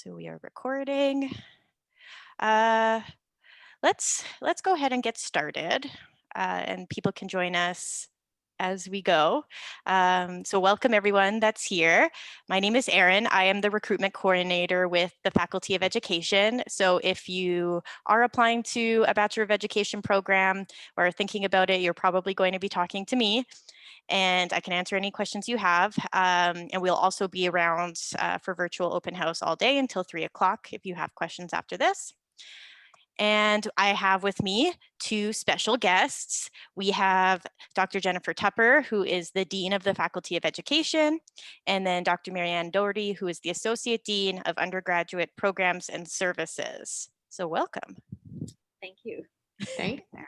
So we are recording. Uh, let's go ahead and get started, and people can join us as we go. So welcome everyone that's here. My name is Erin. I am the recruitment coordinator with the Faculty of Education. So if you are applying to a Bachelor of Education program or thinking about it, you're probably going to be talking to me, and I can answer any questions you have. And we'll also be around for virtual open house all day until 3 o'clock if you have questions after this. And I have with me two special guests. We have Dr. Jennifer Tupper, who is the Dean of the Faculty of Education, and then Dr. Maryanne Doherty, who is the Associate Dean of Undergraduate Programs and Services. So welcome. Thank you. Thanks, Erin.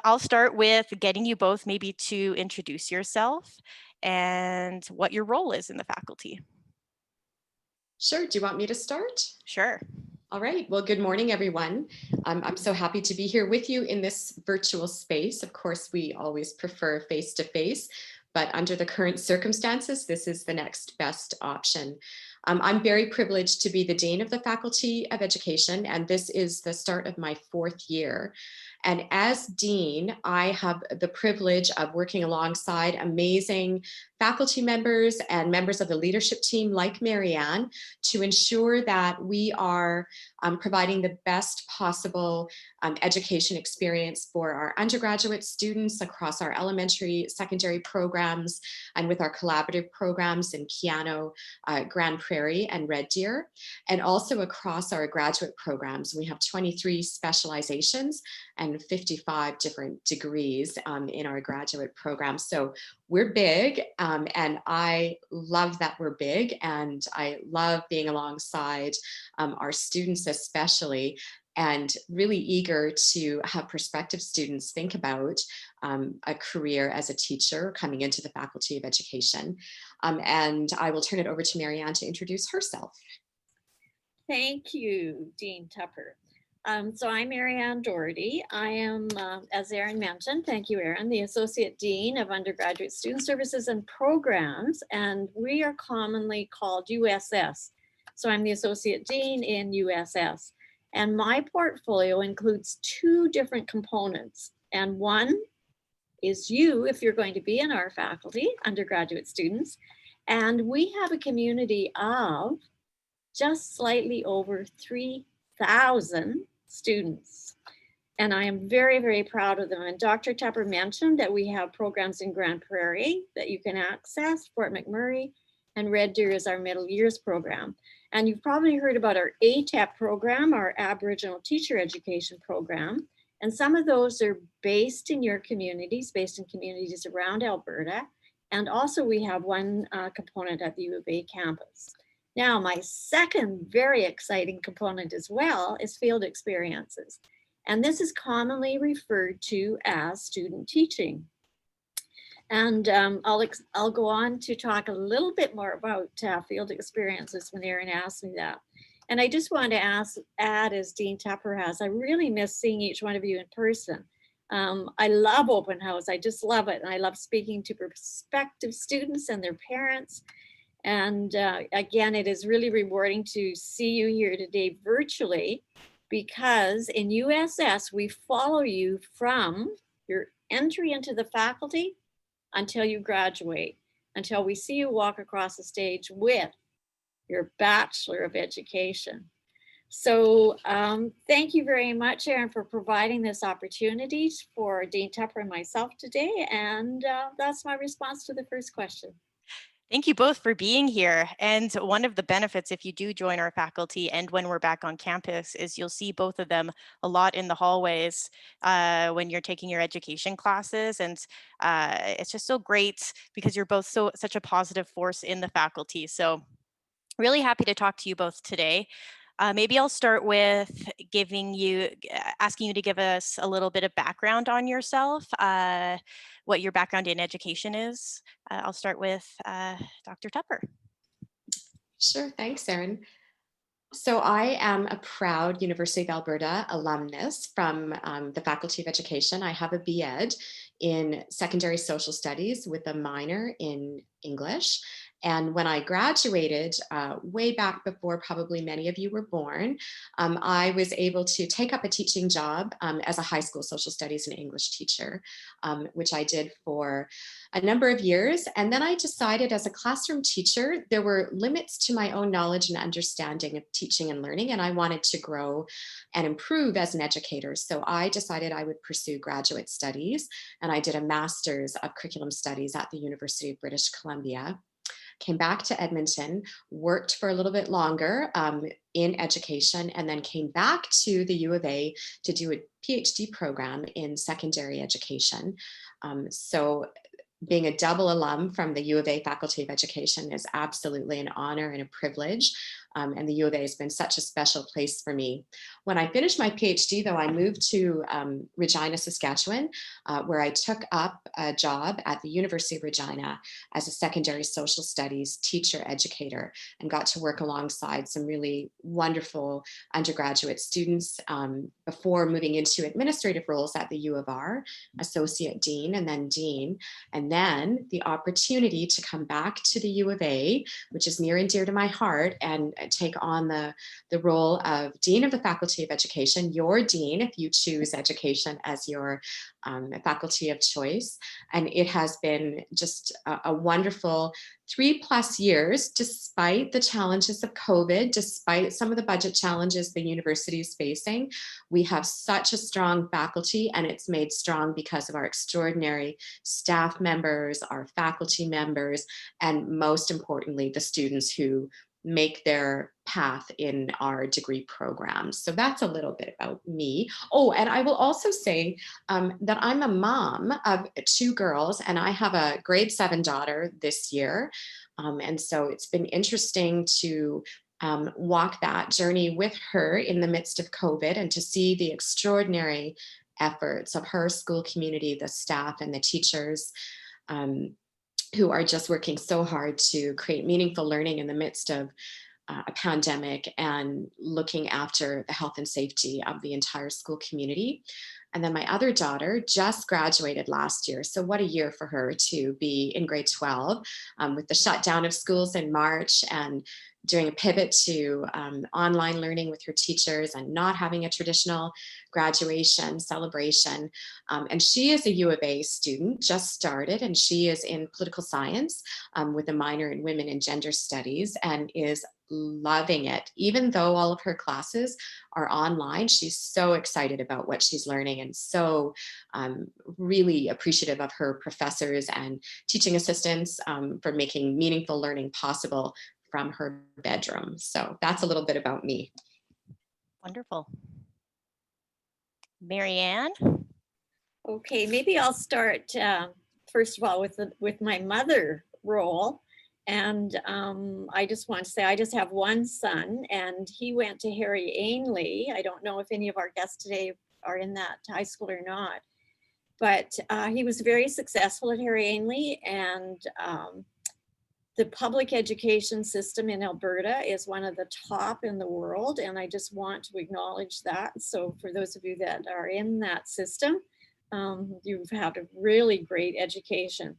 I'll start with getting you both maybe to introduce yourself and what your role is in the faculty. Sure. Do you want me to start? Sure. All right. Well, good morning, everyone. I'm so happy to be here with you in this virtual space. Of course, we always prefer face-to-face, but under the current circumstances, this is the next best option. I'm very privileged to be the Dean of the Faculty of Education, and this is the start of my 4th year. And as Dean, I have the privilege of working alongside amazing faculty members and members of the leadership team like Maryanne to ensure that we are providing the best possible education experience for our undergraduate students across our elementary, secondary programs, and with our collaborative programs in Keano, Grand Prairie, and Red Deer, and also across our graduate programs. We have 23 specializations and 55 different degrees in our graduate program. So we're big, and I love that we're big, and I love being alongside our students especially, and really eager to have prospective students think about a career as a teacher coming into the Faculty of Education. And I will turn it over to Maryanne to introduce herself. Thank you, Dean Tupper. So I'm Maryanne Doherty. I am, as Erin mentioned, thank you, Erin, the Associate Dean of Undergraduate Student Services and Programs, and we are commonly called USS. So I'm the Associate Dean in USS. And my portfolio includes 2 different components. And one is you, if you're going to be in our faculty, undergraduate students. And we have a community of just slightly over 3,000 students. And I am very, very proud of them. And Dr. Tupper mentioned that we have programs in Grand Prairie that you can access, Fort McMurray, and Red Deer is our middle years program. And you've probably heard about our ATEP program, our Aboriginal Teacher Education Program. And some of those are based in your communities, based in communities around Alberta. And also we have one component at the U of A campus. Now, my second very exciting component as well is field experiences. And this is commonly referred to as student teaching. And I'll go on to talk a little bit more about field experiences when Erin asked me that. And I just want to add, as Dean Tupper has, I really miss seeing each one of you in person. I love open house. I just love it. And I love speaking to prospective students and their parents. And again, it is really rewarding to see you here today virtually, because in USS, we follow you from your entry into the faculty until you graduate, until we see you walk across the stage with your Bachelor of Education. So thank you very much, Erin, for providing this opportunity for Dean Tupper and myself today. And that's my response to the first question. Thank you both for being here. And one of the benefits, if you do join our faculty and when we're back on campus, is you'll see both of them a lot in the hallways when you're taking your education classes. And it's just so great because you're both such a positive force in the faculty. So really happy to talk to you both today. Maybe I'll start with asking you to give us a little bit of background on yourself, what your background in education is. I'll start with Dr. Tupper. Sure. Thanks, Erin. So I am a proud University of Alberta alumnus from the Faculty of Education. I have a B.Ed in secondary social studies with a minor in English. And when I graduated, way back before probably many of you were born, I was able to take up a teaching job as a high school social studies and English teacher, which I did for a number of years. And then I decided as a classroom teacher, there were limits to my own knowledge and understanding of teaching and learning, and I wanted to grow and improve as an educator. So I decided I would pursue graduate studies, and I did a master's of curriculum studies at the University of British Columbia. Came back to Edmonton, worked for a little bit longer in education, and then came back to the U of A to do a PhD program in secondary education. So being a double alum from the U of A Faculty of Education is absolutely an honor and a privilege. And the U of A has been such a special place for me. When I finished my PhD, though, I moved to Regina, Saskatchewan, where I took up a job at the University of Regina as a secondary social studies teacher educator, and got to work alongside some really wonderful undergraduate students before moving into administrative roles at the U of R, associate dean and then dean. And then the opportunity to come back to the U of A, which is near and dear to my heart, and take on the role of Dean of the Faculty of Education, your dean, if you choose education as your faculty of choice. And it has been just a wonderful 3+ years, despite the challenges of COVID, despite some of the budget challenges the university is facing. We have such a strong faculty, and it's made strong because of our extraordinary staff members, our faculty members, and most importantly, the students who make their path in our degree programs. So that's a little bit about me. Oh, and I will also say that I'm a mom of 2 girls, and I have a grade 7 daughter this year. And so it's been interesting to walk that journey with her in the midst of COVID, and to see the extraordinary efforts of her school community, the staff and the teachers, who are just working so hard to create meaningful learning in the midst of a pandemic, and looking after the health and safety of the entire school community. And then my other daughter just graduated last year. So what a year for her to be in grade 12 with the shutdown of schools in March, and doing a pivot to online learning with her teachers, and not having a traditional graduation celebration. And she is a U of A student, just started, and she is in political science with a minor in women and gender studies, and is loving it. Even though all of her classes are online, she's so excited about what she's learning, and so really appreciative of her professors and teaching assistants for making meaningful learning possible from her bedroom. So that's a little bit about me. Wonderful. Maryanne? Okay, maybe I'll start first of all with my mother role. And I just want to say, I just have one son, and he went to Harry Ainley. I don't know if any of our guests today are in that high school or not, but he was very successful at Harry Ainley, and the public education system in Alberta is one of the top in the world, and I just want to acknowledge that. So for those of you that are in that system, you've had a really great education.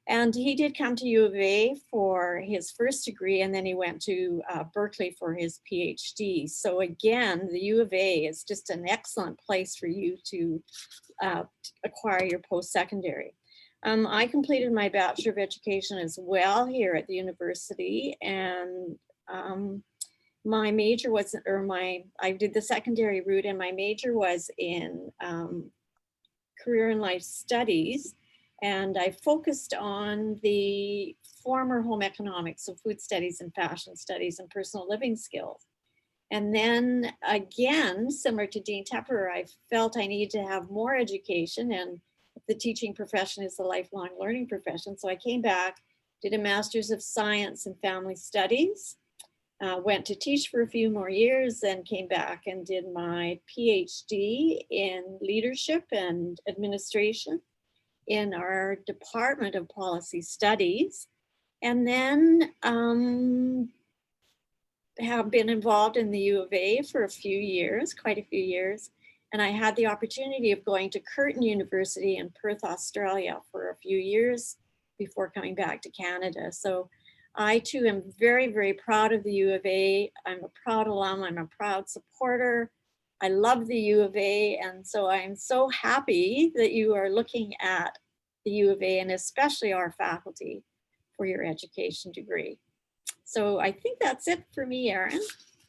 And he did come to U of A for his first degree, and then he went to Berkeley for his PhD. So again, the U of A is just an excellent place for you to acquire your post-secondary. I completed my Bachelor of Education as well here at the university, and my major was, I did the secondary route, and my major was in career and life studies. And I focused on the former home economics, so food studies and fashion studies and personal living skills. And then again, similar to Dean Tupper, I felt I needed to have more education, and the teaching profession is a lifelong learning profession. So I came back, did a Master's of Science in Family Studies, went to teach for a few more years, then came back and did my PhD in leadership and administration in our Department of Policy Studies, and then have been involved in the U of A for a few years, quite a few years. And I had the opportunity of going to Curtin University in Perth, Australia for a few years before coming back to Canada. So I too am very, very proud of the U of A. I'm a proud alum. I'm a proud supporter. I love the U of A. And so I'm so happy that you are looking at the U of A and especially our faculty for your education degree. So I think that's it for me, Erin.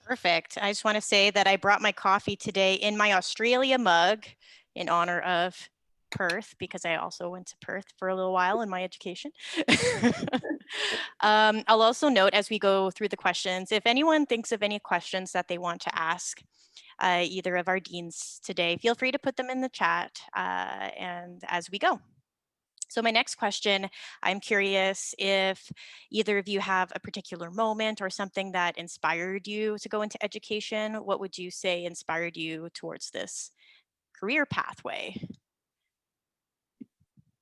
Perfect. I just want to say that I brought my coffee today in my Australia mug in honor of Perth, because I also went to Perth for a little while in my education. I'll also note as we go through the questions, if anyone thinks of any questions that they want to ask either of our deans today, feel free to put them in the chat and as we go. So my next question, I'm curious if either of you have a particular moment or something that inspired you to go into education. What would you say inspired you towards this career pathway?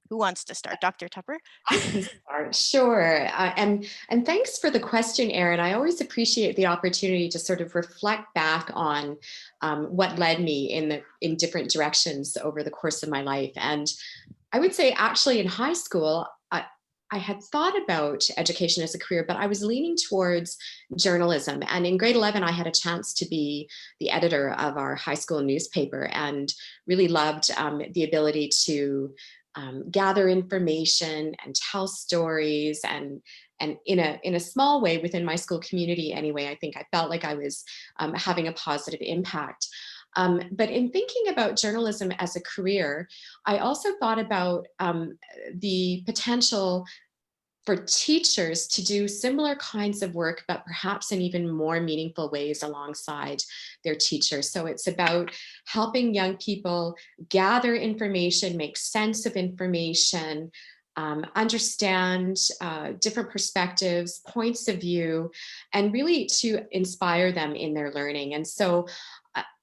Who wants to start? Dr. Tupper? I can start, sure. And thanks for the question, Erin. I always appreciate the opportunity to sort of reflect back on what led me in different directions over the course of my life. And I would say actually in high school, I had thought about education as a career, but I was leaning towards journalism. And in grade 11, I had a chance to be the editor of our high school newspaper and really loved the ability to gather information and tell stories and in a small way within my school community anyway, I think I felt like I was having a positive impact. But in thinking about journalism as a career, I also thought about the potential for teachers to do similar kinds of work, but perhaps in even more meaningful ways alongside their teachers. So it's about helping young people gather information, make sense of information, understand different perspectives, points of view, and really to inspire them in their learning. And so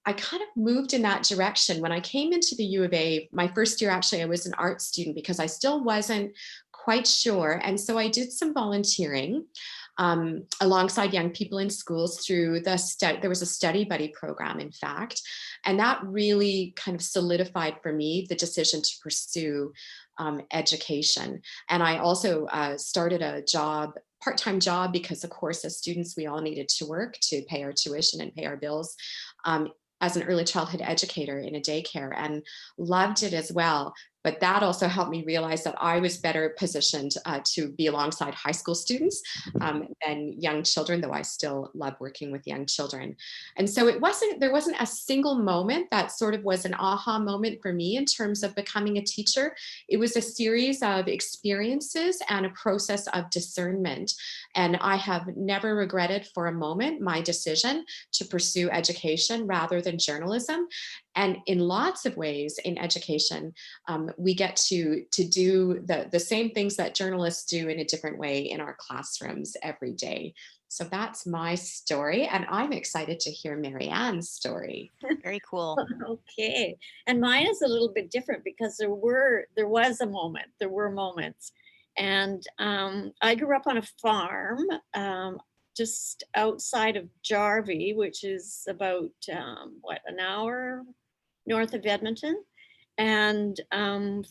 I kind of moved in that direction. When I came into the U of A, my first year, actually, I was an art student because I still wasn't quite sure. And so I did some volunteering alongside young people in schools through there was a study buddy program, in fact, and that really kind of solidified for me the decision to pursue education. And I also started a part-time job because, of course, as students, we all needed to work to pay our tuition and pay our bills. As an early childhood educator in a daycare, and loved it as well. But that also helped me realize that I was better positioned to be alongside high school students than young children, though I still love working with young children. And so there wasn't a single moment that sort of was an aha moment for me in terms of becoming a teacher. It was a series of experiences and a process of discernment. And I have never regretted for a moment my decision to pursue education rather than journalism. And in lots of ways in education, we get to do the same things that journalists do in a different way in our classrooms every day. So that's my story. And I'm excited to hear Maryanne's story. Very cool. Okay. And mine is a little bit different because there was a moment, there were moments. And I grew up on a farm just outside of Jarvie, which is about, an hour north of Edmonton. And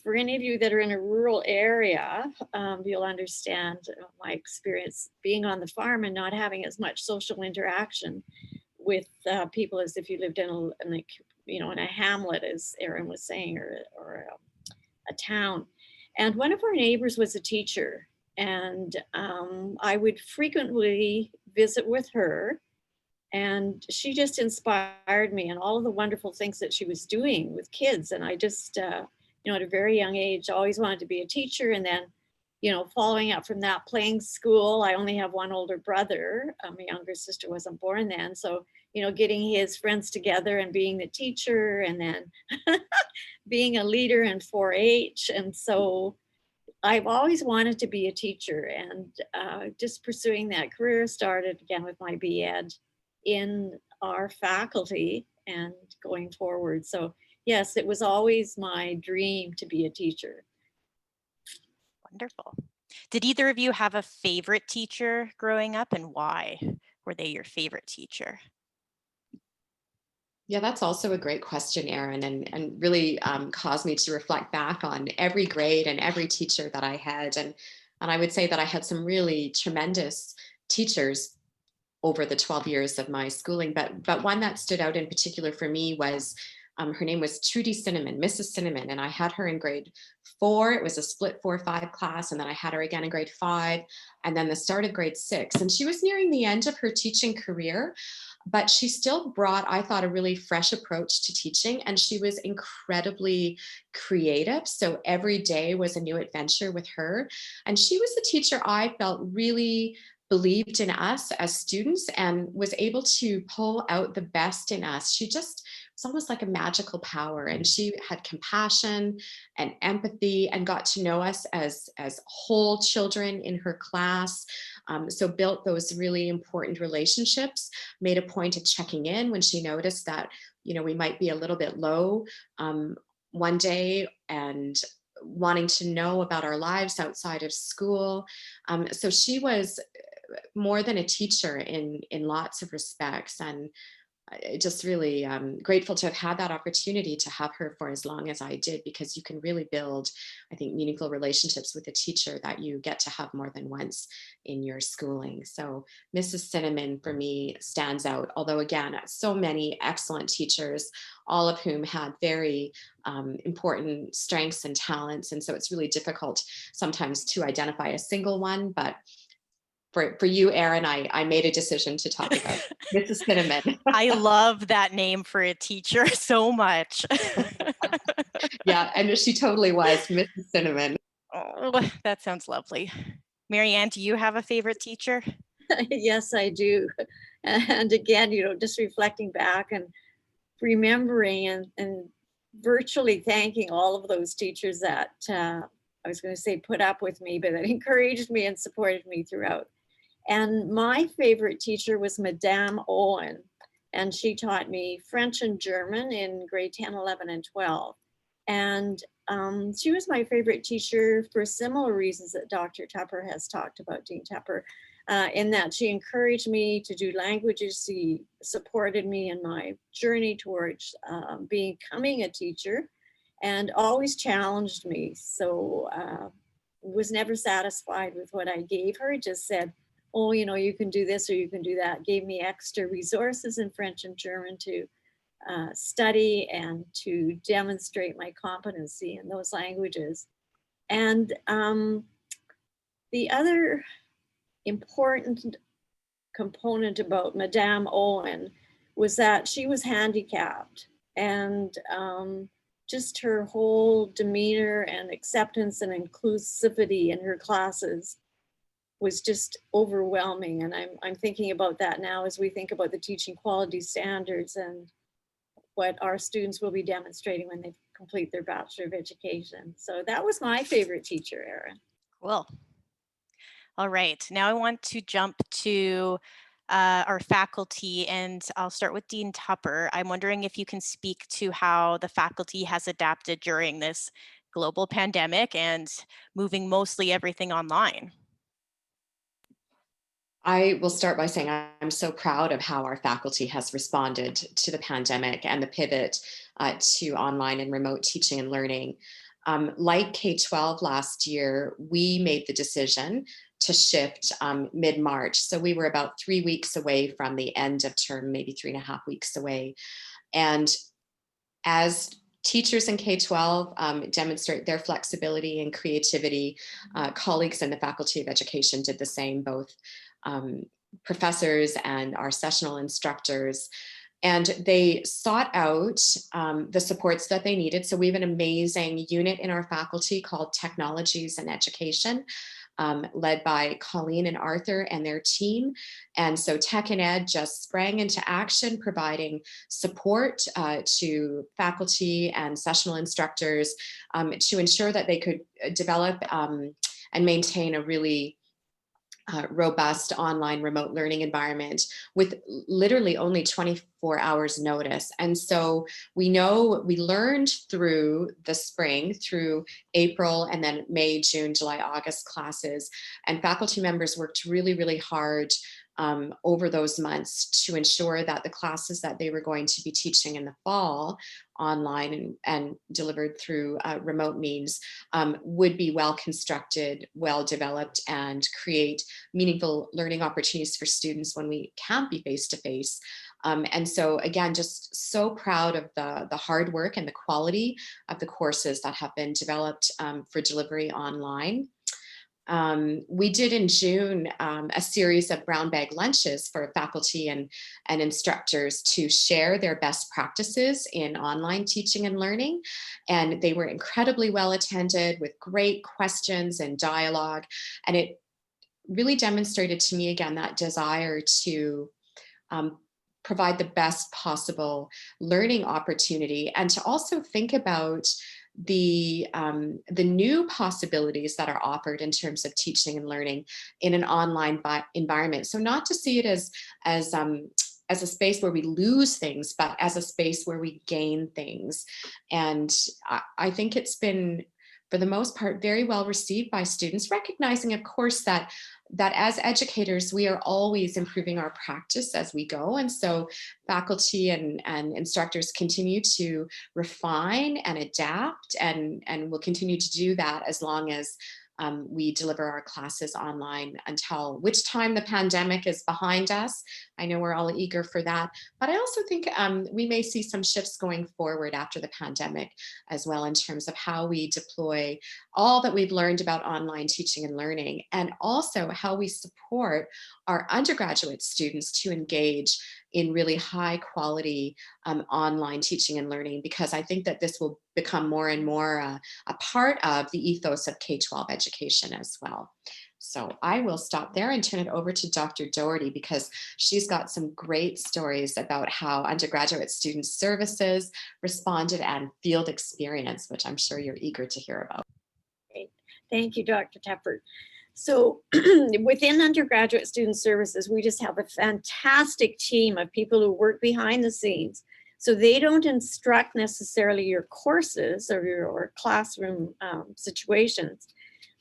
for any of you that are in a rural area, you'll understand my experience being on the farm and not having as much social interaction with people as if you lived in a hamlet, as Erin was saying, or a town. And one of our neighbors was a teacher, and I would frequently visit with her. And she just inspired me and all of the wonderful things that she was doing with kids. And I just, at a very young age, always wanted to be a teacher. And then, following up from that, playing school. I only have one older brother. My younger sister wasn't born then. So, getting his friends together and being the teacher, and then being a leader in 4-H. And so I've always wanted to be a teacher, and just pursuing that career started again with my B.Ed in our faculty and going forward. So yes, it was always my dream to be a teacher. Wonderful. Did either of you have a favorite teacher growing up, and why were they your favorite teacher? Yeah, that's also a great question, Erin, and really caused me to reflect back on every grade and every teacher that I had. And And I would say that I had some really tremendous teachers over the 12 years of my schooling, but one that stood out in particular for me was her name was Trudy Cinnamon, Mrs. Cinnamon, and I had her in grade 4. It was a split 4-5 class, and then I had her again in grade 5, and then the start of grade 6. And she was nearing the end of her teaching career, but she still brought, I thought, a really fresh approach to teaching, and she was incredibly creative. So every day was a new adventure with her, and she was a teacher I felt really believed in us as students and was able to pull out the best in us. She just was almost like a magical power, and she had compassion and empathy and got to know us as whole children in her class. So built those really important relationships, made a point of checking in when she noticed that, we might be a little bit low one day, and wanting to know about our lives outside of school. So she was more than a teacher in lots of respects, and just really grateful to have had that opportunity to have her for as long as I did, because you can really build, I think, meaningful relationships with a teacher that you get to have more than once in your schooling. So Mrs. Cinnamon for me stands out, although again, so many excellent teachers, all of whom had very important strengths and talents. And so it's really difficult sometimes to identify a single one, but for you, Erin, I made a decision to talk about Mrs. Cinnamon. I love that name for a teacher so much. Yeah, and she totally was Mrs. Cinnamon. Oh, that sounds lovely. Maryanne, do you have a favorite teacher? Yes, I do. And again, just reflecting back and remembering and virtually thanking all of those teachers that I was going to say put up with me, but that encouraged me and supported me throughout. And my favorite teacher was Madame Owen, and she taught me French and German in grade 10, 11, and 12. And she was my favorite teacher for similar reasons that Dr. Tupper has talked about, Dean Tupper, in that she encouraged me to do languages. She supported me in my journey towards becoming a teacher, and always challenged me. So was never satisfied with what I gave her, just said, oh, you can do this or you can do that. Gave me extra resources in French and German to study and to demonstrate my competency in those languages. And the other important component about Madame Owen was that she was handicapped, and just her whole demeanor and acceptance and inclusivity in her classes was just overwhelming. And I'm thinking about that now as we think about the teaching quality standards and what our students will be demonstrating when they complete their Bachelor of Education. So that was my favorite teacher, Erin. Cool. All right, now I want to jump to our faculty, and I'll start with Dean Tupper. I'm wondering if you can speak to how the faculty has adapted during this global pandemic and moving mostly everything online. I will start by saying I'm so proud of how our faculty has responded to the pandemic and the pivot to online and remote teaching and learning. Like K-12 last year, we made the decision to shift mid-March. So we were about 3 weeks away from the end of term, maybe 3.5 weeks away. And as teachers in K-12 demonstrate their flexibility and creativity, colleagues in the Faculty of Education did the same, both professors and our sessional instructors. And they sought out the supports that they needed. So we have an amazing unit in our faculty called Technologies and Education, led by Colleen and Arthur and their team. And so Tech and Ed just sprang into action, providing support to faculty and sessional instructors to ensure that they could develop and maintain a really robust online remote learning environment with literally only 24 hours notice. And so we learned through the spring, through April, and then May, June, July, August classes, and faculty members worked really, really hard over those months to ensure that the classes that they were going to be teaching in the fall online and delivered through remote means would be well constructed, well developed, and create meaningful learning opportunities for students when we can't be face to face. And so again, just so proud of the hard work and the quality of the courses that have been developed for delivery online. We did in June a series of brown bag lunches for faculty and instructors to share their best practices in online teaching and learning. And they were incredibly well attended with great questions and dialogue. And it really demonstrated to me again that desire to provide the best possible learning opportunity and to also think about the new possibilities that are offered in terms of teaching and learning in an online environment. So not to see it as a space where we lose things, but as a space where we gain things. And I think it's been, for the most part, very well received by students, recognizing, of course, that as educators, we are always improving our practice as we go. And so faculty and instructors continue to refine and adapt and will continue to do that as long as we deliver our classes online until which time the pandemic is behind us. I know we're all eager for that, but I also think we may see some shifts going forward after the pandemic as well in terms of how we deploy all that we've learned about online teaching and learning, and also how we support our undergraduate students to engage in really high quality online teaching and learning, because I think that this will become more and more a part of the ethos of K-12 education as well. So I will stop there and turn it over to Dr. Doherty, because she's got some great stories about how undergraduate student services responded and field experience, which I'm sure you're eager to hear about. Great. Thank you, Dr. Tupper. So within undergraduate student services, we just have a fantastic team of people who work behind the scenes. So they don't instruct necessarily your courses or your classroom situations,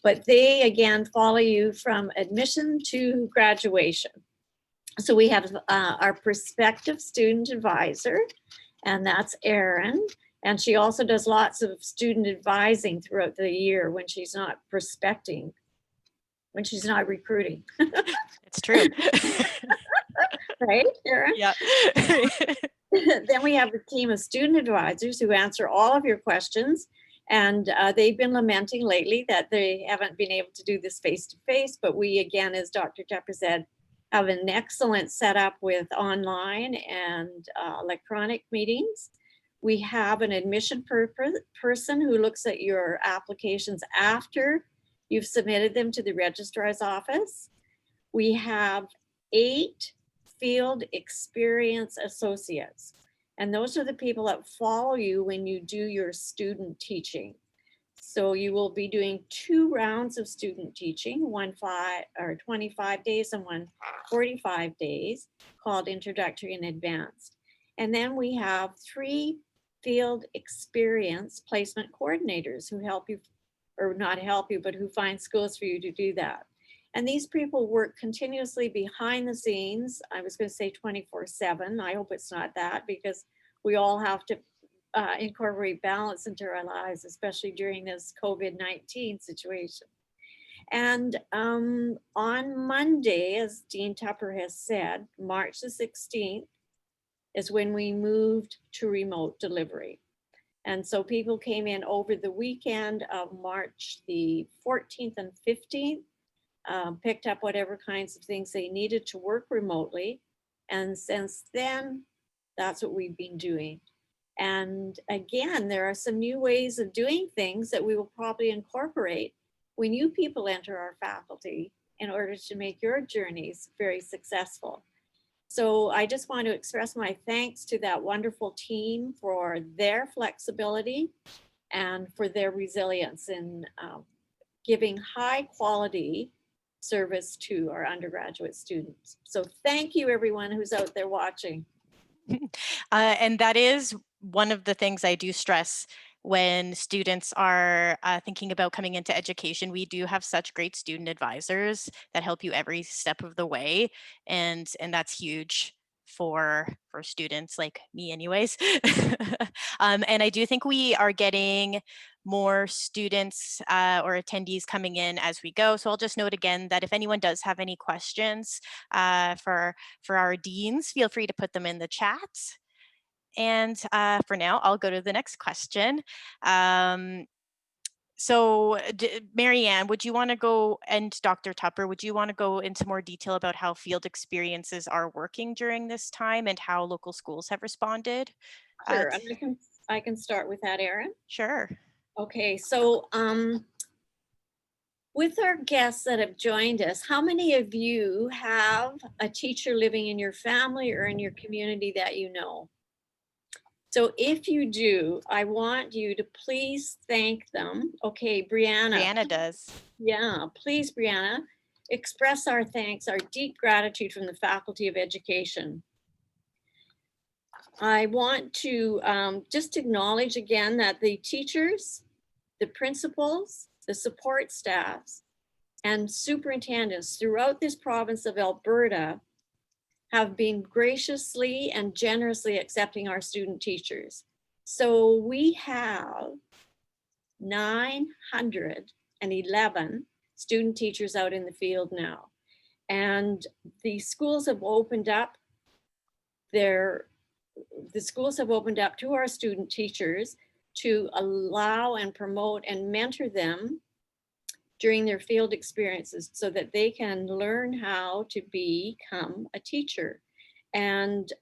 but they again follow you from admission to graduation. So we have our prospective student advisor, and that's Erin. And she also does lots of student advising throughout the year when she's not prospecting, when she's not recruiting. It's true. Right, Erin? Yeah. Then we have a team of student advisors who answer all of your questions. And they've been lamenting lately that they haven't been able to do this face-to-face, but we, again, as Dr. Tupper said, have an excellent setup with online and electronic meetings. We have an admission person who looks at your applications after you've submitted them to the registrar's office. We have 8 field experience associates, and those are the people that follow you when you do your student teaching. So you will be doing 2 rounds of student teaching, one 25 days and one 45 days, called introductory and advanced. And then we have 3 field experience placement coordinators who help you, or not help you, but who find schools for you to do that. And these people work continuously behind the scenes. I was going to say 24/7. I hope it's not that, because we all have to incorporate balance into our lives, especially during this COVID-19 situation. And on Monday, as Dean Tupper has said, March the 16th is when we moved to remote delivery. And so people came in over the weekend of March the 14th and 15th, picked up whatever kinds of things they needed to work remotely. And since then, that's what we've been doing. And again, there are some new ways of doing things that we will probably incorporate when new people enter our faculty in order to make your journeys very successful. So I just want to express my thanks to that wonderful team for their flexibility and for their resilience in giving high quality service to our undergraduate students. So thank you, everyone who's out there watching. And that is one of the things I do stress when students are thinking about coming into education, we do have such great student advisors that help you every step of the way, and that's huge for students like me anyways. And I do think we are getting more students or attendees coming in as we go. So I'll just note again that if anyone does have any questions for our deans, feel free to put them in the chat. And for now, I'll go to the next question. So Maryanne, would you want to go, and Dr. Tupper, would you want to go into more detail about how field experiences are working during this time and how local schools have responded? Sure, and I can start with that, Erin. Sure. Okay, so with our guests that have joined us, how many of you have a teacher living in your family or in your community that you know? So if you do, I want you to please thank them. Okay, Brianna. Brianna does. Yeah, please, Brianna, express our thanks, our deep gratitude from the Faculty of Education. I want to just acknowledge again that the teachers, the principals, the support staffs, and superintendents throughout this province of Alberta have been graciously and generously accepting our student teachers. So we have 911 student teachers out in the field now. And the schools have opened up to our student teachers to allow and promote and mentor them during their field experiences so that they can learn how to become a teacher. And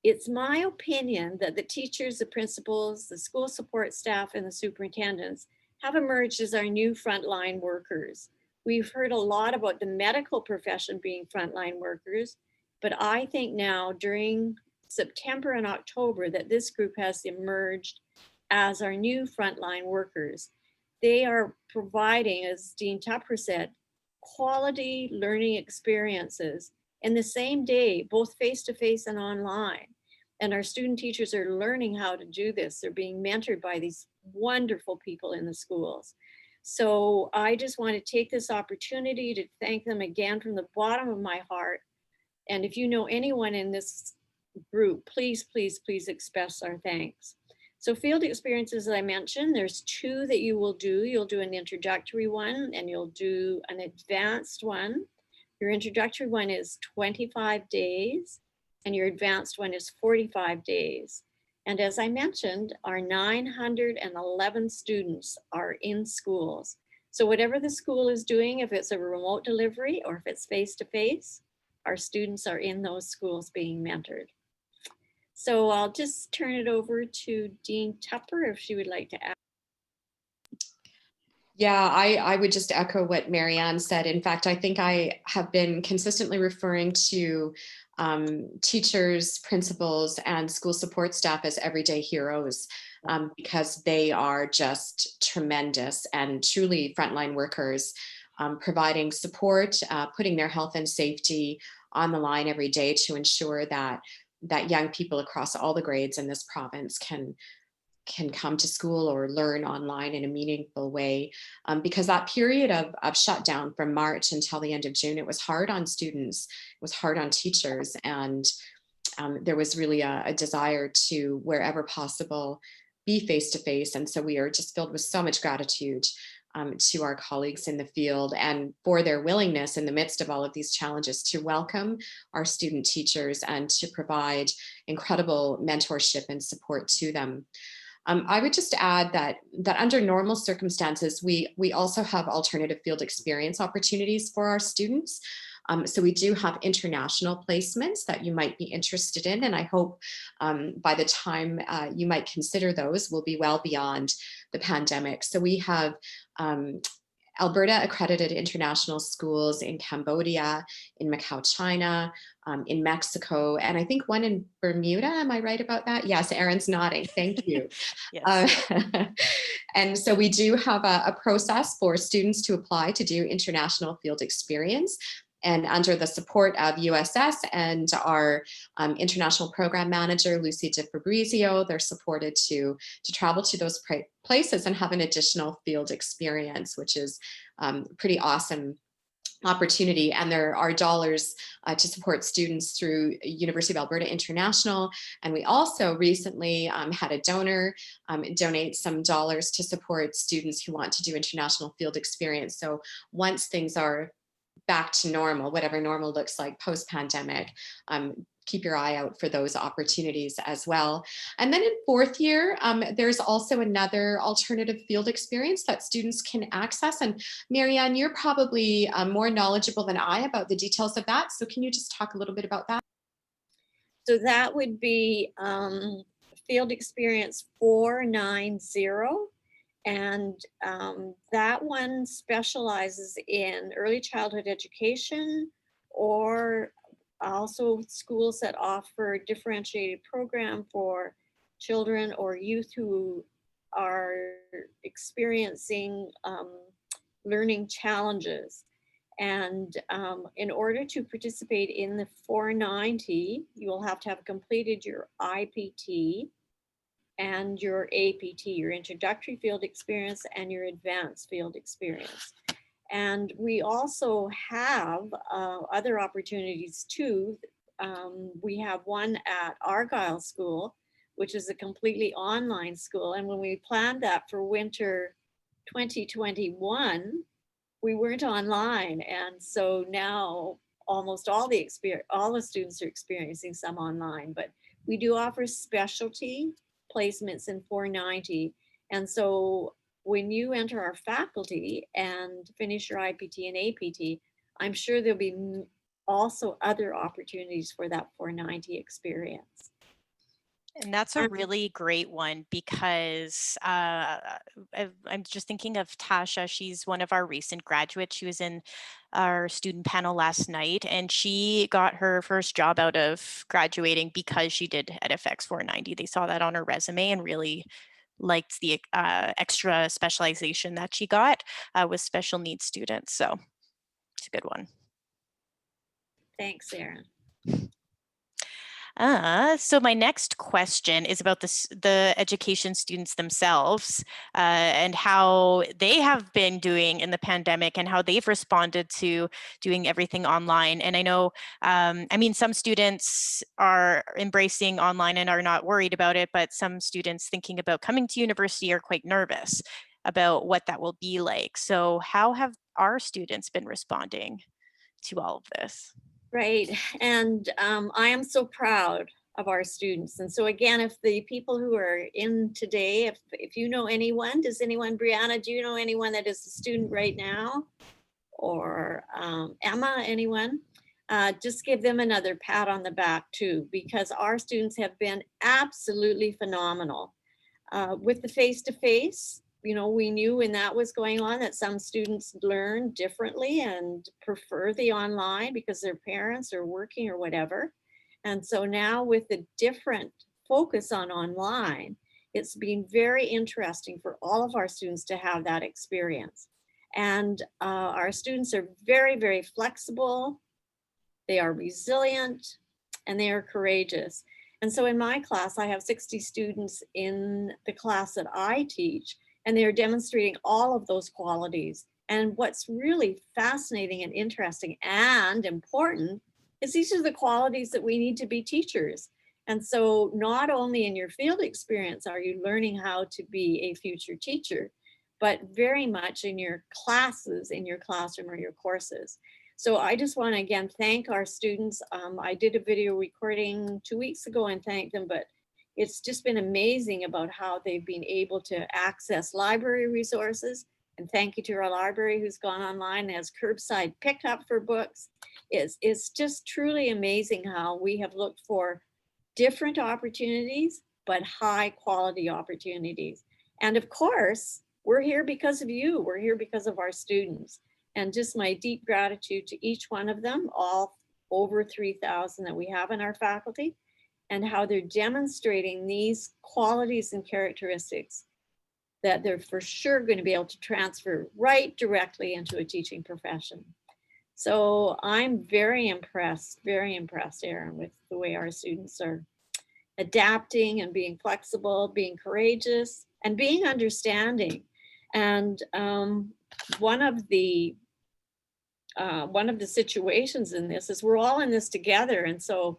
it's my opinion that the teachers, the principals, the school support staff, and the superintendents have emerged as our new frontline workers. We've heard a lot about the medical profession being frontline workers, but I think now during September and October that this group has emerged as our new frontline workers. They are providing, as Dean Tupper said, quality learning experiences in the same day, both face-to-face and online. And our student teachers are learning how to do this. They're being mentored by these wonderful people in the schools. So I just want to take this opportunity to thank them again from the bottom of my heart. And if you know anyone in this group, please, please, please express our thanks. So field experiences, as I mentioned, there's two that you will do. You'll do an introductory one and you'll do an advanced one. Your introductory one is 25 days and your advanced one is 45 days. And as I mentioned, our 911 students are in schools. So whatever the school is doing, if it's a remote delivery or if it's face-to-face, our students are in those schools being mentored. So I'll just turn it over to Dean Tupper if she would like to add. Yeah, I would just echo what Maryanne said. In fact, I think I have been consistently referring to teachers, principals, and school support staff as everyday heroes because they are just tremendous and truly frontline workers, providing support, putting their health and safety on the line every day to ensure that young people across all the grades in this province can come to school or learn online in a meaningful way. Because that period of shutdown from March until the end of June, it was hard on students, it was hard on teachers, and there was really a desire to, wherever possible, be face-to-face. And so we are just filled with so much gratitude to our colleagues in the field and for their willingness in the midst of all of these challenges to welcome our student teachers and to provide incredible mentorship and support to them. I would just add that under normal circumstances, we also have alternative field experience opportunities for our students. So we do have international placements that you might be interested in, and I hope by the time you might consider those, we'll be well beyond the pandemic. So we have Alberta accredited international schools in Cambodia, in Macau, China, in Mexico, and I think one in Bermuda. Am I right about that? Yes, Erin's nodding. Thank you. Yes. And so we do have a process for students to apply to do international field experience. And under the support of USS and our international program manager, Lucy DiFabrizio, they're supported to travel to those places and have an additional field experience, which is pretty awesome opportunity. And there are dollars to support students through University of Alberta International. And we also recently had a donor donate some dollars to support students who want to do international field experience. So once things are back to normal, whatever normal looks like post-pandemic, keep your eye out for those opportunities as well. And then in fourth year, there's also another alternative field experience that students can access. And Maryanne, you're probably more knowledgeable than I about the details of that. So can you just talk a little bit about that? So that would be field experience 490. And that one specializes in early childhood education, or also schools that offer a differentiated program for children or youth who are experiencing learning challenges. And in order to participate in the 490, you will have to have completed your IPT and your APT, your introductory field experience, and your advanced field experience. And we also have other opportunities too. We have one at Argyle School, which is a completely online school. And when we planned that for winter 2021, we weren't online. And so now almost all the students are experiencing some online, but we do offer specialty placements in 490. And so when you enter our faculty and finish your IPT and APT, I'm sure there'll be also other opportunities for that 490 experience. And that's a really great one because I'm just thinking of Tasha. She's one of our recent graduates. She was in our student panel last night, and she got her first job out of graduating because she did EdFX 490. They saw that on her resume and really liked the extra specialization that she got with special needs students. So it's a good one. Thanks, Erin. So my next question is about the education students themselves and how they have been doing in the pandemic and how they've responded to doing everything online. And I know, I mean, some students are embracing online and are not worried about it, but some students thinking about coming to university are quite nervous about what that will be like. So how have our students been responding to all of this? Right, and I am so proud of our students. And so again, if the people who are in today, if you know anyone, does anyone, Brianna, do you know anyone that is a student right now? Or Emma, anyone? Just give them another pat on the back too, because our students have been absolutely phenomenal. With the face-to-face, you know, we knew when that was going on that some students learn differently and prefer the online because their parents are working or whatever. And so now with the different focus on online, it's been very interesting for all of our students to have that experience. And our students are very, very flexible. They are resilient and they are courageous. And so in my class, I have 60 students in the class that I teach, and they're demonstrating all of those qualities. And what's really fascinating and interesting and important is these are the qualities that we need to be teachers. And so not only in your field experience are you learning how to be a future teacher, but very much in your classes, in your classroom or your courses. So I just want to again thank our students. I did a video recording 2 weeks ago and thanked them, but it's just been amazing about how they've been able to access library resources. And thank you to our library who's gone online and has curbside pickup for books. It's just truly amazing how we have looked for different opportunities, but high quality opportunities. And of course, we're here because of you. We're here because of our students. And just my deep gratitude to each one of them, all over 3,000 that we have in our faculty, and how they're demonstrating these qualities and characteristics that they're for sure going to be able to transfer right directly into a teaching profession. So I'm very impressed, Erin, with the way our students are adapting and being flexible, being courageous, and being understanding. And one of the situations in this is we're all in this together. And so,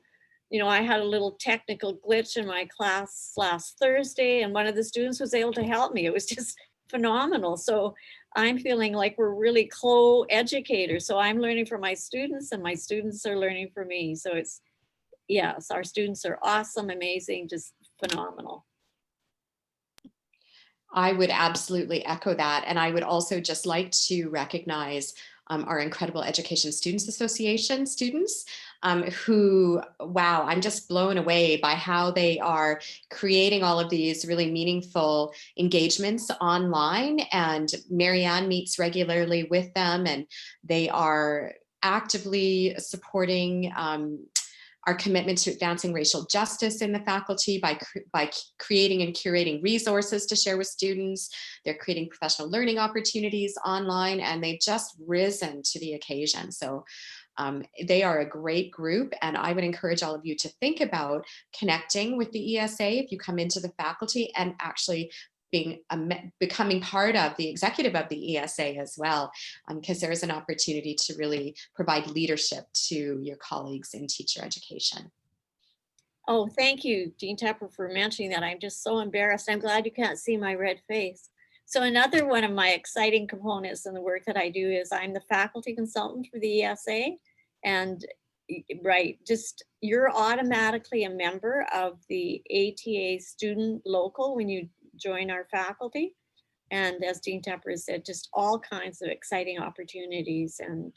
I had a little technical glitch in my class last Thursday, and one of the students was able to help me. It was just phenomenal. So I'm feeling like we're really co-educators. So I'm learning from my students and my students are learning from me. So yes, our students are awesome, amazing, just phenomenal. I would absolutely echo that. And I would also just like to recognize our incredible Education Students Association students who, wow, I'm just blown away by how they are creating all of these really meaningful engagements online. And Maryanne meets regularly with them, and they are actively supporting our commitment to advancing racial justice in the faculty by creating and curating resources to share with students. They're creating professional learning opportunities online, and they've just risen to the occasion. So they are a great group, and I would encourage all of you to think about connecting with the ESA if you come into the faculty, and actually becoming part of the executive of the ESA as well, because there is an opportunity to really provide leadership to your colleagues in teacher education. Oh, thank you, Dean Tupper, for mentioning that. I'm just so embarrassed. I'm glad you can't see my red face. So another one of my exciting components in the work that I do is I'm the faculty consultant for the ESA. And right, just you're automatically a member of the ATA student local when you join our faculty. And as Dean Tupper said, just all kinds of exciting opportunities, and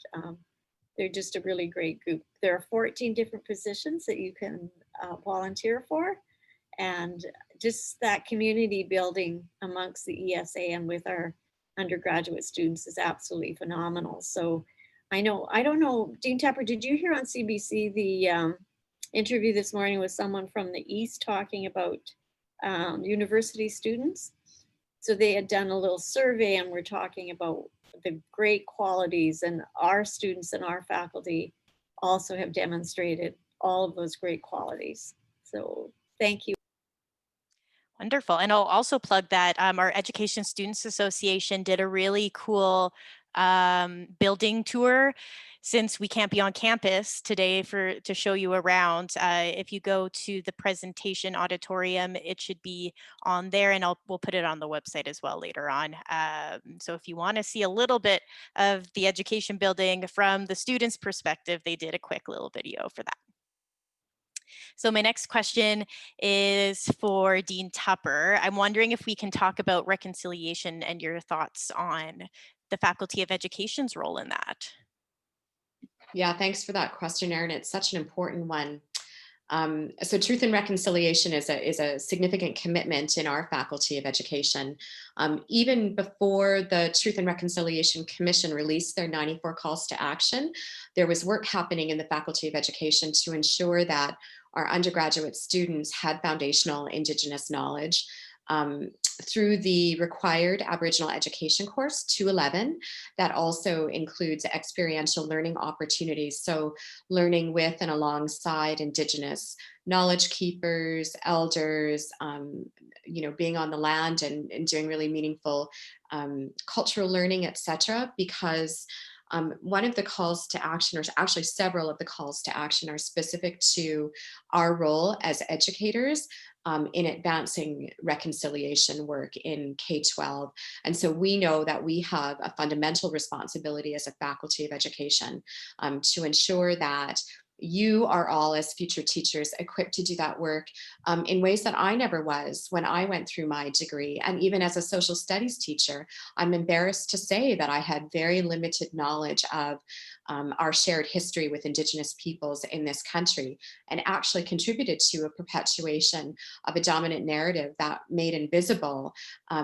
they're just a really great group. There are 14 different positions that you can volunteer for, and just that community building amongst the ESA and with our undergraduate students is absolutely phenomenal. So I don't know, Dean Tupper, did you hear on CBC the interview this morning with someone from the East talking about university students? So they had done a little survey and we're talking about the great qualities, and our students and our faculty also have demonstrated all of those great qualities. So thank you. Wonderful. And I'll also plug that our Education Students Association did a really cool building tour, since we can't be on campus today to show you around. If you go to the presentation auditorium, it should be on there, and we'll put it on the website as well later on. So if you want to see a little bit of the education building from the students' perspective, they did a quick little video for that. So my next question is for Dean Tupper. I'm wondering if we can talk about reconciliation and your thoughts on the Faculty of Education's role in that. Yeah, thanks for that question, Erin. It's such an important one. So truth and reconciliation is a significant commitment in our Faculty of Education. Even before the Truth and Reconciliation Commission released their 94 calls to action, there was work happening in the Faculty of Education to ensure that our undergraduate students had foundational Indigenous knowledge through the required Aboriginal education course 211, that also includes experiential learning opportunities. So learning with and alongside Indigenous knowledge keepers, elders, being on the land and doing really meaningful cultural learning, etc. Because one of the calls to action, or actually several of the calls to action, are specific to our role as educators in advancing reconciliation work in K-12. And so we know that we have a fundamental responsibility as a Faculty of Education to ensure that you are all, as future teachers, equipped to do that work in ways that I never was when I went through my degree. And even as a social studies teacher, I'm embarrassed to say that I had very limited knowledge of our shared history with Indigenous peoples in this country, and actually contributed to a perpetuation of a dominant narrative that made invisible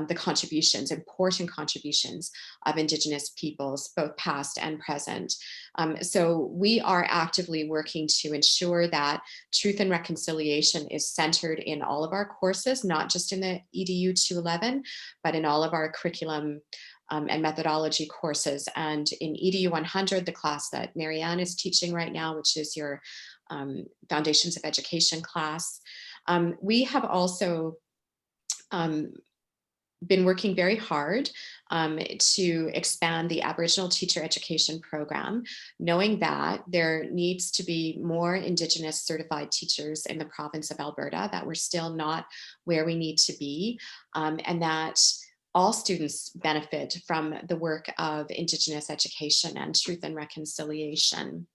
the contributions, important contributions of Indigenous peoples, both past and present. So we are actively working to ensure that truth and reconciliation is centered in all of our courses, not just in the EDU 211, but in all of our curriculum and methodology courses. And in EDU 100, the class that Maryanne is teaching right now, which is your Foundations of Education class, we have also been working very hard to expand the Aboriginal teacher education program, knowing that there needs to be more Indigenous certified teachers in the province of Alberta, that we're still not where we need to be, and that all students benefit from the work of Indigenous education and truth and reconciliation.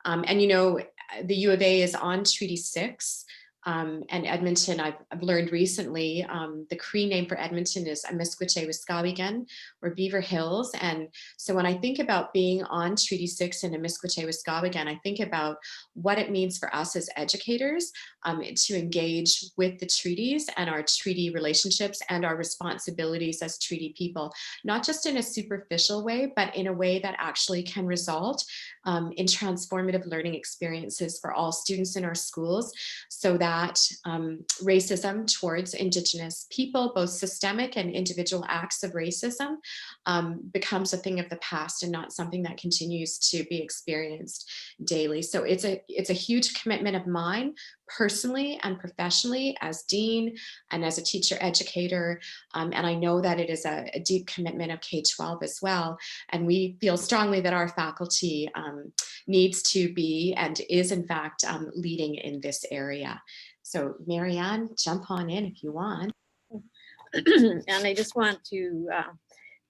And you know, the U of A is on Treaty 6. And Edmonton, I've learned recently, the Cree name for Edmonton is Amiskwite-Wiscawigan, or Beaver Hills. And so when I think about being on Treaty 6 in Amiskwite-Wiscawigan, I think about what it means for us as educators to engage with the treaties and our treaty relationships and our responsibilities as treaty people, not just in a superficial way, but in a way that actually can result in transformative learning experiences for all students in our schools, so that racism towards Indigenous people, both systemic and individual acts of racism, becomes a thing of the past and not something that continues to be experienced daily. So it's a huge commitment of mine, personally and professionally, as dean and as a teacher educator. And I know that it is a deep commitment of K-12 as well. And we feel strongly that our faculty needs to be and is in fact leading in this area. So Maryanne, jump on in if you want. And I just want to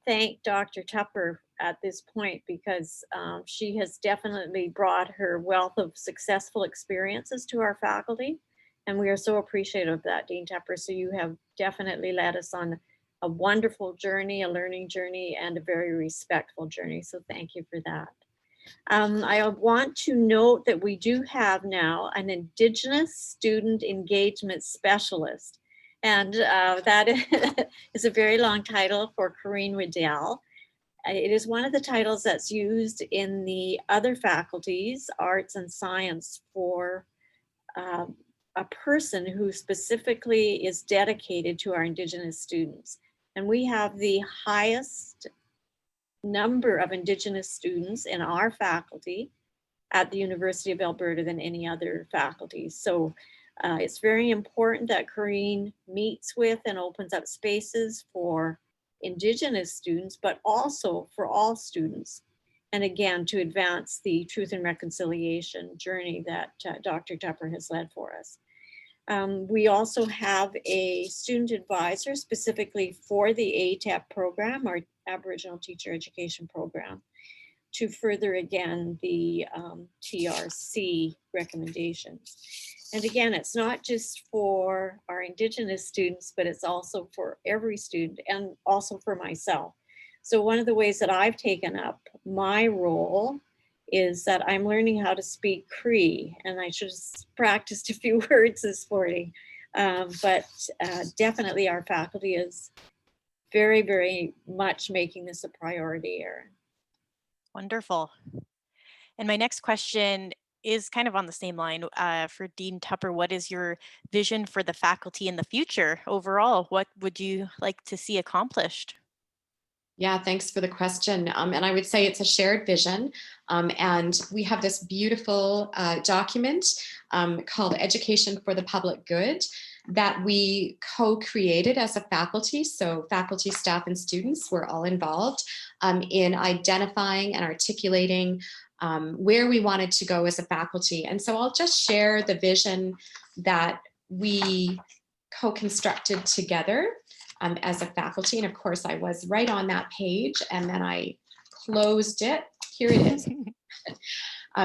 thank Dr. Tupper at this point, because she has definitely brought her wealth of successful experiences to our faculty. And we are so appreciative of that, Dean Tupper. So you have definitely led us on a wonderful journey, a learning journey, and a very respectful journey. So thank you for that. I want to note that we do have now an Indigenous Student Engagement Specialist. And that is a very long title for Corinne Riddell. It is one of the titles that's used in the other faculties, arts and science, for a person who specifically is dedicated to our Indigenous students. And we have the highest number of Indigenous students in our faculty at the University of Alberta than any other faculty. So it's very important that Corinne meets with and opens up spaces for Indigenous students, but also for all students. And again, to advance the truth and reconciliation journey that Dr. Tupper has led for us. We also have a student advisor specifically for the ATEP program, our Aboriginal Teacher Education Program, to further again the TRC recommendations. And again, it's not just for our Indigenous students, but it's also for every student and also for myself. So one of the ways that I've taken up my role is that I'm learning how to speak Cree, and I should have practiced a few words this morning. But definitely our faculty is very, very much making this a priority, Erin. Wonderful. And my next question is kind of on the same line for Dean Tupper. What is your vision for the faculty in the future overall? What would you like to see accomplished? Yeah, thanks for the question. And I would say it's a shared vision. And we have this beautiful document called Education for the Public Good that we co-created as a faculty. So faculty, staff, and students were all involved in identifying and articulating where we wanted to go as a faculty. And so I'll just share the vision that we co-constructed together as a faculty. And of course, I was right on that page and then I closed it. Here it is.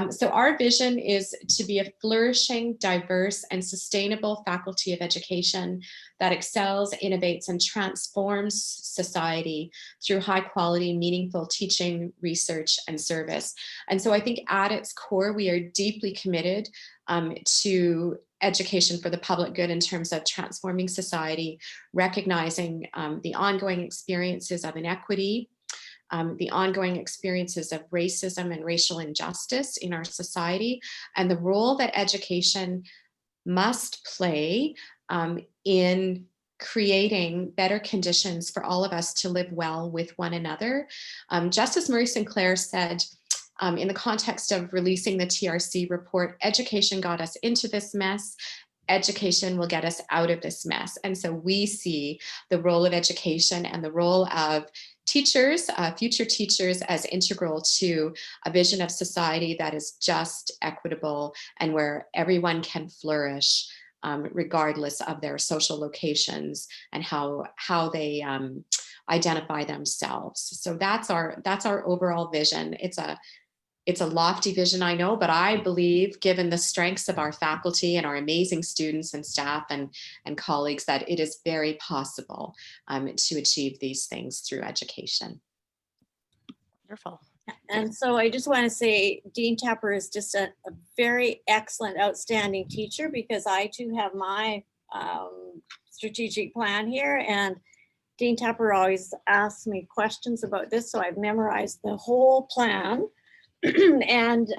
So our vision is to be a flourishing, diverse, and sustainable faculty of education that excels, innovates, and transforms society through high quality, meaningful teaching, research, and service. And so I think at its core, we are deeply committed to education for the public good in terms of transforming society, recognizing the ongoing experiences of inequity, the ongoing experiences of racism and racial injustice in our society, and the role that education must play in creating better conditions for all of us to live well with one another. Just as Marie Sinclair said, in the context of releasing the TRC report, education got us into this mess. Education will get us out of this mess. And so we see the role of education and the role of teachers, future teachers, as integral to a vision of society that is just, equitable, and where everyone can flourish, regardless of their social locations and how they identify themselves. So that's our overall vision. It's a lofty vision, I know, but I believe, given the strengths of our faculty and our amazing students and staff and colleagues, that it is very possible to achieve these things through education. Wonderful. And so I just want to say Dean Tupper is just a very excellent, outstanding teacher, because I too have my strategic plan here, and Dean Tupper always asks me questions about this, so I've memorized the whole plan. And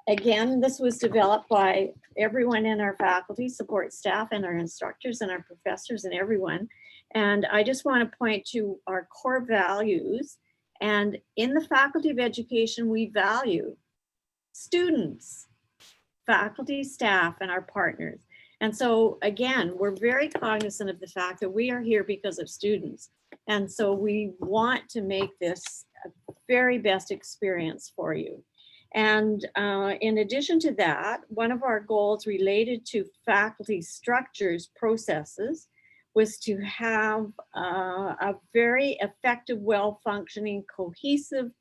again, this was developed by everyone in our faculty, support staff, and our instructors and our professors and everyone. And I just want to point to our core values. And in the Faculty of Education, we value students, faculty, staff, and our partners. And so again, we're very cognizant of the fact that we are here because of students. And so we want to make this a very best experience for you. And in addition to that, one of our goals related to faculty structures, processes, was to have a very effective, well-functioning, cohesive,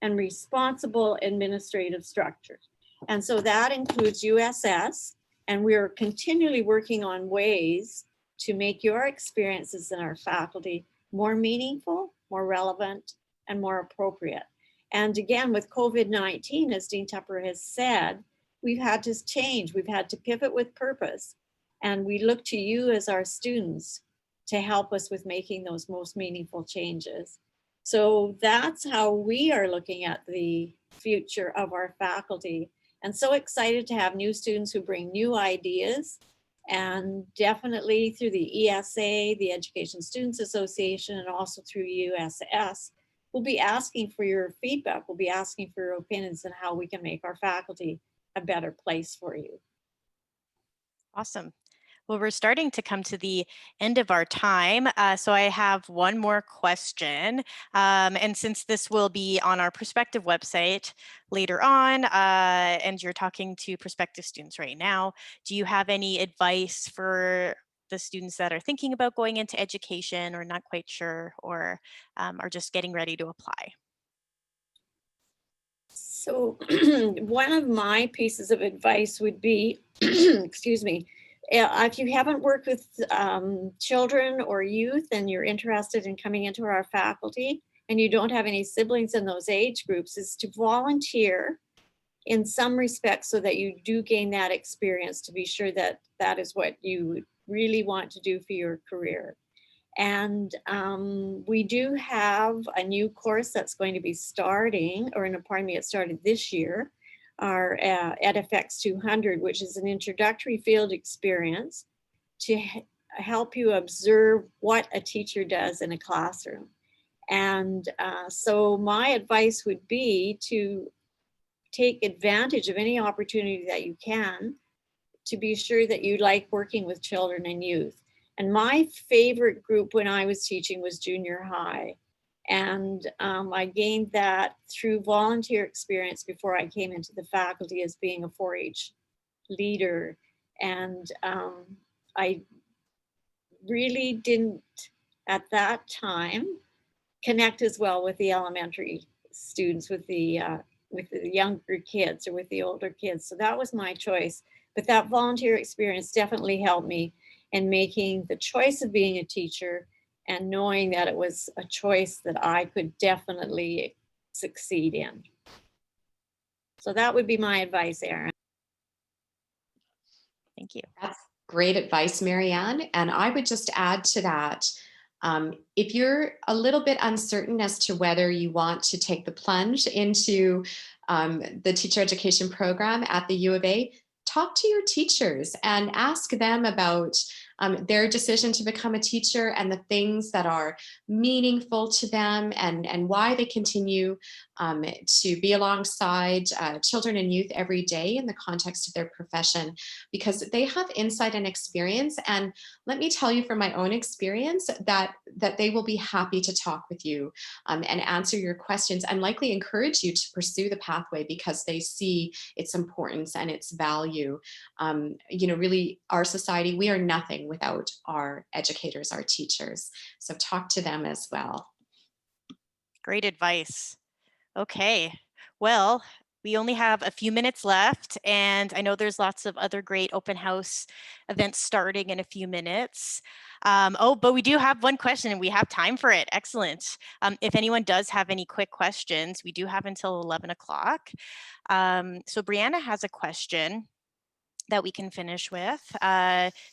and responsible administrative structures. And so that includes USS, and we're continually working on ways to make your experiences in our faculty more meaningful, more relevant, and more appropriate. And again, with COVID-19, as Dean Tupper has said, we've had to change, we've had to pivot with purpose. And we look to you as our students to help us with making those most meaningful changes. So that's how we are looking at the future of our faculty. And so excited to have new students who bring new ideas, and definitely through the ESA, the Education Students Association, and also through USS, we'll be asking for your feedback. We'll be asking for your opinions on how we can make our faculty a better place for you. Awesome. Well, we're starting to come to the end of our time. So I have one more question. And since this will be on our prospective website later on, and you're talking to prospective students right now, do you have any advice for the students that are thinking about going into education or not quite sure, or are just getting ready to apply? So one of my pieces of advice would be, excuse me, if you haven't worked with children or youth and you're interested in coming into our faculty and you don't have any siblings in those age groups, is to volunteer in some respects so that you do gain that experience, to be sure that that is what you really want to do for your career. And we do have a new course that's going to be starting, or pardon me, it started this year, our EdFX 200, which is an introductory field experience to help you observe what a teacher does in a classroom. And so my advice would be to take advantage of any opportunity that you can to be sure that you like working with children and youth. And my favorite group when I was teaching was junior high. And I gained that through volunteer experience before I came into the faculty as being a 4-H leader. And I really didn't, at that time, connect as well with the elementary students, with the younger kids or with the older kids. So that was my choice. But that volunteer experience definitely helped me in making the choice of being a teacher and knowing that it was a choice that I could definitely succeed in. So that would be my advice, Erin. Thank you. That's great advice, Maryanne. And I would just add to that, if you're a little bit uncertain as to whether you want to take the plunge into the teacher education program at the U of A, talk to your teachers and ask them about their decision to become a teacher and the things that are meaningful to them, and why they continue to be alongside children and youth every day in the context of their profession, because they have insight and experience. And let me tell you from my own experience that they will be happy to talk with you and answer your questions, and likely encourage you to pursue the pathway because they see its importance and its value. Really, our society, we are nothing without our educators, our teachers. So talk to them as well. Great advice. Okay, well, we only have a few minutes left, and I know there's lots of other great open house events starting in a few minutes. But we do have one question and we have time for it. Excellent. If anyone does have any quick questions, we do have until 11 o'clock. So Brianna has a question that we can finish with.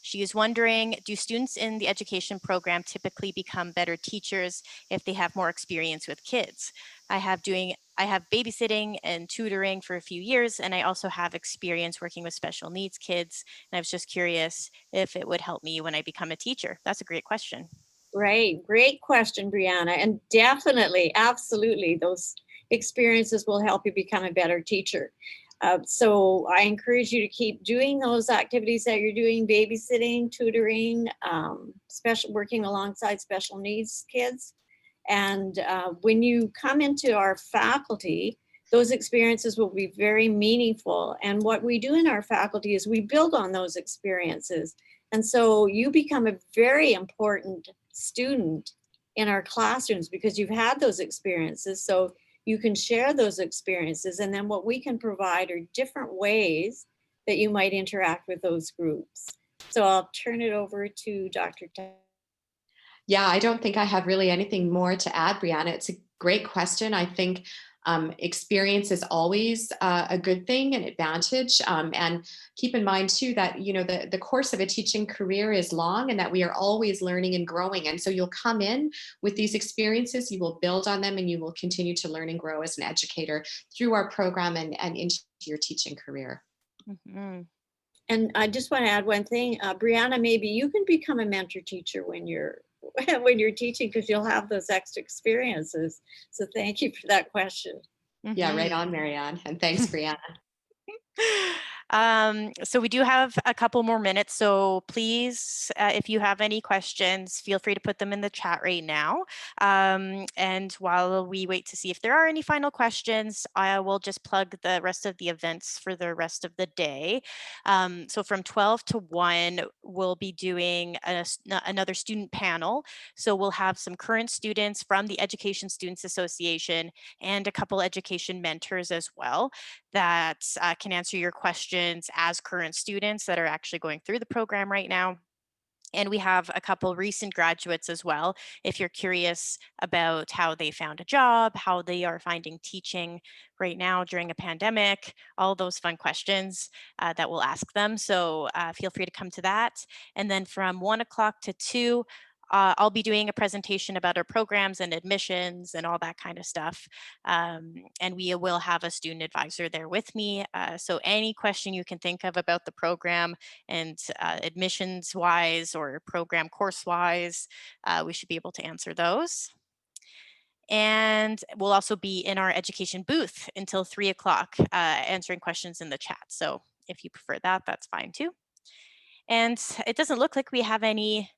She is wondering, do students in the education program typically become better teachers if they have more experience with kids? I have babysitting and tutoring for a few years, and I also have experience working with special needs kids. And I was just curious if it would help me when I become a teacher. That's a great question. Right. Great question, Brianna. And definitely, absolutely, those experiences will help you become a better teacher. So I encourage you to keep doing those activities that you're doing, babysitting, tutoring, working alongside special needs kids. And when you come into our faculty, those experiences will be very meaningful. And what we do in our faculty is we build on those experiences. And so you become a very important student in our classrooms because you've had those experiences. So you can share those experiences. And then what we can provide are different ways that you might interact with those groups. So I'll turn it over to Dr. Yeah, I don't think I have really anything more to add, Brianna. It's a great question. I think experience is always a good thing, an advantage. And keep in mind too that the course of a teaching career is long, and that we are always learning and growing. And so you'll come in with these experiences, you will build on them, and you will continue to learn and grow as an educator through our program and into your teaching career. Mm-hmm. And I just want to add one thing, Brianna, maybe you can become a mentor teacher when you're teaching, because you'll have those extra experiences. So thank you for that question. Mm-hmm. Yeah, right on, Maryanne. And thanks, Brianna. So we do have a couple more minutes. So please, if you have any questions, feel free to put them in the chat right now. And while we wait to see if there are any final questions, I will just plug the rest of the events for the rest of the day. So from 12 to 1, we'll be doing another student panel. So we'll have some current students from the Education Students Association and a couple education mentors as well that can answer your questions as current students that are actually going through the program right now. And we have a couple recent graduates as well. If you're curious about how they found a job, how they are finding teaching right now during a pandemic, all those fun questions that we'll ask them. So feel free to come to that. And then from 1 o'clock to 2, I'll be doing a presentation about our programs and admissions and all that kind of stuff. And we will have a student advisor there with me. So any question you can think of about the program and admissions wise or program course wise, we should be able to answer those. And we'll also be in our education booth until 3 o'clock answering questions in the chat. So if you prefer that, that's fine too. And it doesn't look like we have any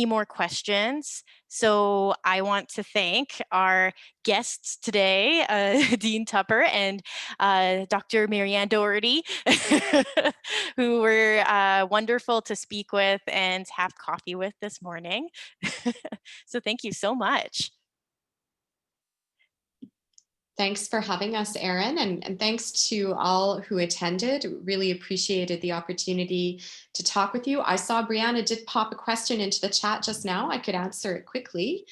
more questions. So I want to thank our guests today, Dean Tupper and Dr. Maryanne Doherty, who were wonderful to speak with and have coffee with this morning. So thank you so much. Thanks for having us, Erin, and thanks to all who attended. Really appreciated the opportunity to talk with you. I saw Brianna did pop a question into the chat just now. I could answer it quickly.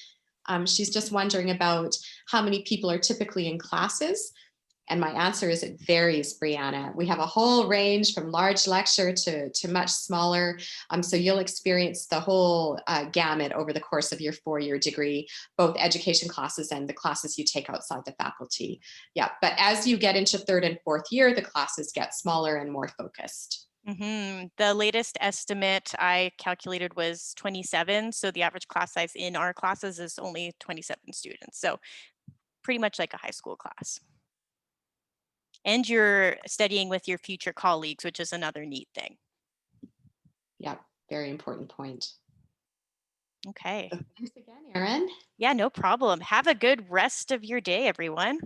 She's just wondering about how many people are typically in classes. And my answer is it varies, Brianna. We have a whole range from large lecture to much smaller. So you'll experience the whole gamut over the course of your 4-year degree, both education classes and the classes you take outside the faculty. Yeah, but as you get into 3rd and 4th year, the classes get smaller and more focused. The latest estimate I calculated was 27. So the average class size in our classes is only 27 students. So pretty much like a high school class. And you're studying with your future colleagues, which is another neat thing. Yeah, very important point. Okay. So thanks again, Erin. Yeah, no problem. Have a good rest of your day, everyone.